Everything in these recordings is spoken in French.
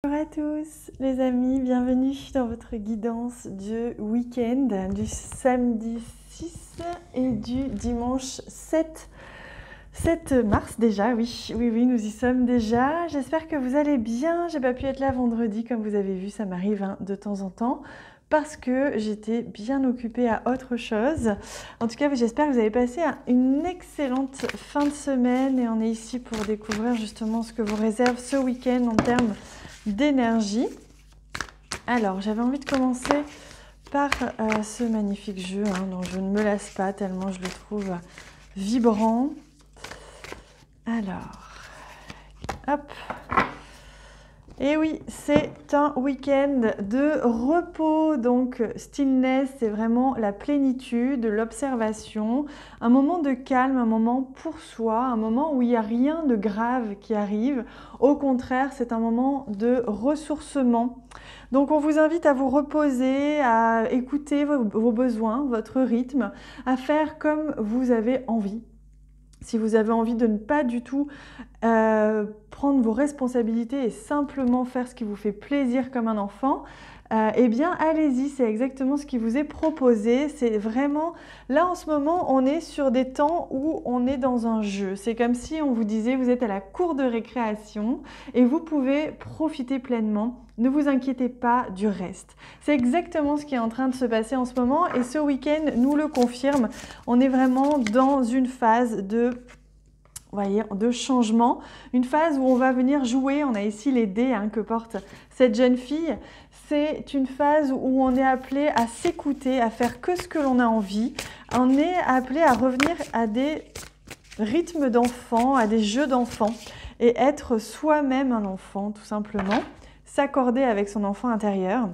Bonjour à tous les amis, bienvenue dans votre guidance du week-end du samedi 6 et du dimanche 7 mars déjà, oui, nous y sommes déjà. J'espère que vous allez bien, j'ai pas pu être là vendredi comme vous avez vu, ça m'arrive de temps en temps parce que j'étais bien occupée à autre chose. En tout cas, j'espère que vous avez passé une excellente fin de semaine et on est ici pour découvrir justement ce que vous réserve ce week-end en termes d'énergie. Alors, j'avais envie de commencer par ce magnifique jeu dont je ne me lasse pas tellement je le trouve vibrant. Alors, hop. Et oui, c'est un week-end de repos, donc stillness, c'est vraiment la plénitude, l'observation, un moment de calme, un moment pour soi, un moment où il n'y a rien de grave qui arrive. Au contraire, c'est un moment de ressourcement. Donc on vous invite à vous reposer, à écouter vos besoins, votre rythme, à faire comme vous avez envie. Si vous avez envie de ne pas du tout prendre vos responsabilités et simplement faire ce qui vous fait plaisir comme un enfant, eh bien allez-y, c'est exactement ce qui vous est proposé. C'est vraiment, là en ce moment, on est sur des temps où on est dans un jeu. C'est comme si on vous disait, vous êtes à la cour de récréation et vous pouvez profiter pleinement. Ne vous inquiétez pas du reste. C'est exactement ce qui est en train de se passer en ce moment et ce week-end nous le confirme. On est vraiment dans une phase de changement, une phase où on va venir jouer. On a ici les dés que porte cette jeune fille. C'est une phase où on est appelé à s'écouter, à faire que ce que l'on a envie. On est appelé à revenir à des rythmes d'enfant, à des jeux d'enfant et être soi-même un enfant tout simplement, s'accorder avec son enfant intérieur.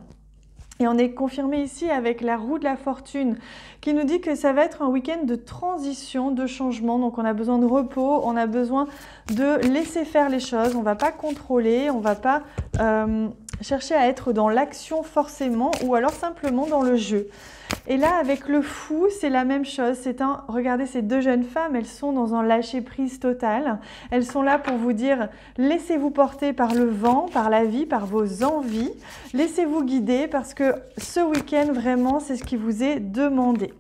Et on est confirmé ici avec la roue de la fortune qui nous dit que ça va être un week-end de transition, de changement. Donc on a besoin de repos, on a besoin de laisser faire les choses. On ne va pas contrôler, on ne va pas chercher à être dans l'action forcément ou alors simplement dans le jeu. Et là, avec le fou, c'est la même chose. Regardez ces deux jeunes femmes, elles sont dans un lâcher-prise total. Elles sont là pour vous dire, laissez-vous porter par le vent, par la vie, par vos envies. Laissez-vous guider parce que ce week-end, vraiment, c'est ce qui vous est demandé.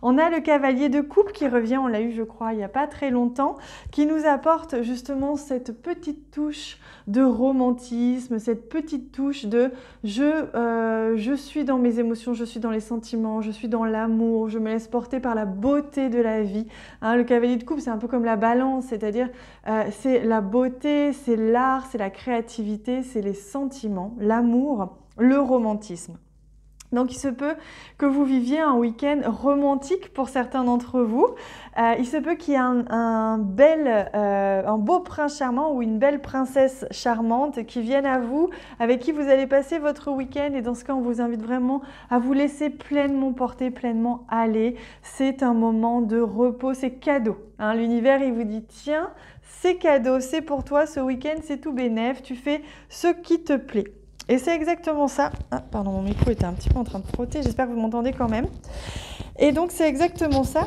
On a le cavalier de coupe qui revient, on l'a eu je crois il n'y a pas très longtemps, qui nous apporte justement cette petite touche de romantisme, cette petite touche de je suis dans mes émotions, je suis dans les sentiments, je suis dans l'amour, je me laisse porter par la beauté de la vie. Le cavalier de coupe c'est un peu comme la balance, c'est-à-dire c'est la beauté, c'est l'art, c'est la créativité, c'est les sentiments, l'amour, le romantisme. Donc il se peut que vous viviez un week-end romantique pour certains d'entre vous. Il se peut qu'il y ait un beau prince charmant ou une belle princesse charmante qui vienne à vous, avec qui vous allez passer votre week-end. Et dans ce cas, on vous invite vraiment à vous laisser pleinement porter, pleinement aller. C'est un moment de repos, c'est cadeau. L'univers, il vous dit, tiens, c'est cadeau, c'est pour toi ce week-end, c'est tout bénef, tu fais ce qui te plaît. Et c'est exactement ça. Ah, pardon, mon micro était un petit peu en train de frotter. J'espère que vous m'entendez quand même. Et donc, c'est exactement ça.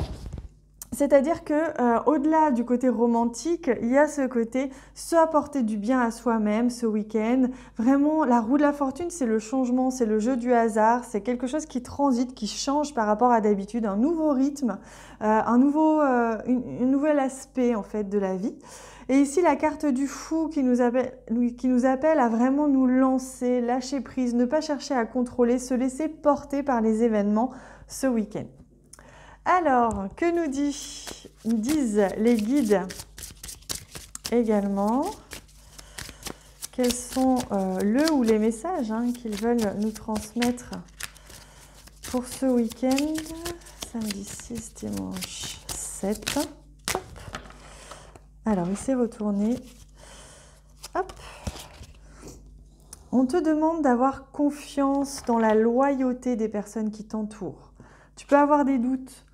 C'est-à-dire que au-delà du côté romantique, il y a ce côté se apporter du bien à soi-même ce week-end. Vraiment, la roue de la fortune, c'est le changement, c'est le jeu du hasard. C'est quelque chose qui transite, qui change par rapport à d'habitude. Un nouveau rythme, un nouvel aspect en fait de la vie. Et ici, la carte du fou qui nous appelle à vraiment nous lancer, lâcher prise, ne pas chercher à contrôler, se laisser porter par les événements ce week-end. Alors, que nous disent les guides également? Quels sont le ou les messages qu'ils veulent nous transmettre pour ce week-end? Samedi 6, dimanche 7. Alors, il s'est retourné. Hop. On te demande d'avoir confiance dans la loyauté des personnes qui t'entourent. Tu peux avoir des doutes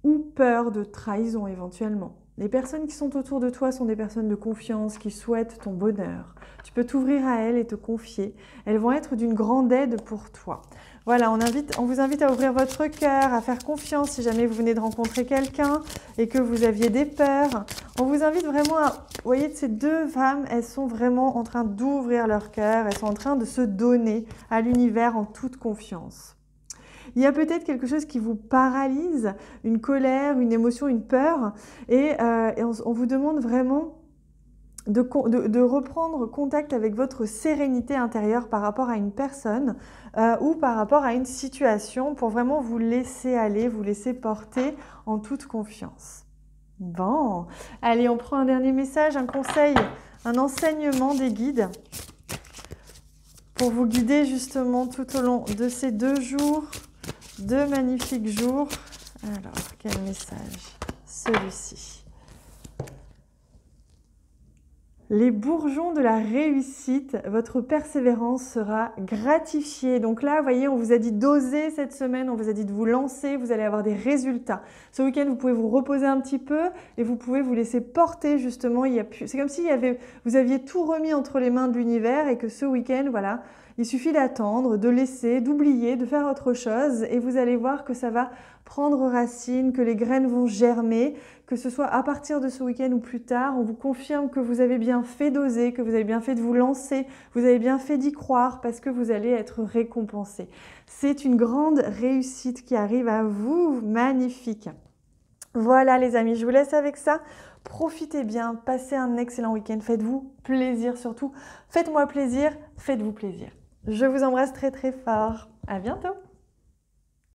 ou peur de trahison éventuellement. Les personnes qui sont autour de toi sont des personnes de confiance qui souhaitent ton bonheur. Tu peux t'ouvrir à elles et te confier. Elles vont être d'une grande aide pour toi. Voilà, on vous invite à ouvrir votre cœur, à faire confiance si jamais vous venez de rencontrer quelqu'un et que vous aviez des peurs. On vous invite vraiment à... Vous voyez, ces deux femmes, elles sont vraiment en train d'ouvrir leur cœur. Elles sont en train de se donner à l'univers en toute confiance. Il y a peut-être quelque chose qui vous paralyse, une colère, une émotion, une peur, et on vous demande vraiment de reprendre contact avec votre sérénité intérieure par rapport à une personne ou par rapport à une situation pour vraiment vous laisser aller, vous laisser porter en toute confiance. Bon, allez, on prend un dernier message, un conseil, un enseignement des guides pour vous guider justement tout au long de ces 2 jours. 2 magnifiques jours. Alors, quel message? Celui-ci. Les bourgeons de la réussite, votre persévérance sera gratifiée. Donc là, vous voyez, on vous a dit d'oser cette semaine, on vous a dit de vous lancer, vous allez avoir des résultats. Ce week-end, vous pouvez vous reposer un petit peu et vous pouvez vous laisser porter justement. C'est comme si vous aviez tout remis entre les mains de l'univers et que ce week-end, voilà, il suffit d'attendre, de laisser, d'oublier, de faire autre chose et vous allez voir que ça va prendre racine, que les graines vont germer, que ce soit à partir de ce week-end ou plus tard. On vous confirme que vous avez bien fait d'oser, que vous avez bien fait de vous lancer, vous avez bien fait d'y croire parce que vous allez être récompensé. C'est une grande réussite qui arrive à vous, magnifique. Voilà les amis, je vous laisse avec ça. Profitez bien, passez un excellent week-end, faites-vous plaisir surtout. Faites-moi plaisir, faites-vous plaisir. Je vous embrasse très très fort. À bientôt.